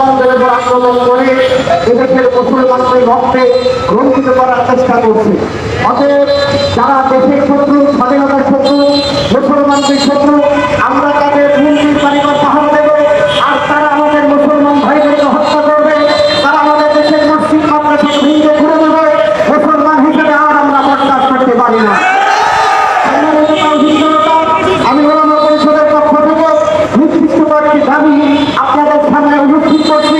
মুসলমানদের উপর আক্রমণ করে এদেশের মুসলমানদের রক্তে রঞ্জিত করার চেষ্টা করছে। অতএব যারা দেশের শত্রু, স্বাধীনতার শত্রু, মুসলমানদের শত্রু, আমরা তাদের মুক্তির কারিগর পাহাড় দেব। আর তারা আমাদের মুসলমান ভাইদেরকে হত্যা করবে, তারা আমাদের দেশের মসজিদ মাদ্রাসা ভেঙে ঘুরে দেবে। মুসলমান হিসেবে আর আমরা বরদাস্ত করতে পারি না। আমি ওলামা পরিষদের পক্ষ থেকে নির্দিষ্ট কয়েকটি দাবি আপনাদের সামনে উপস্থিত করছি।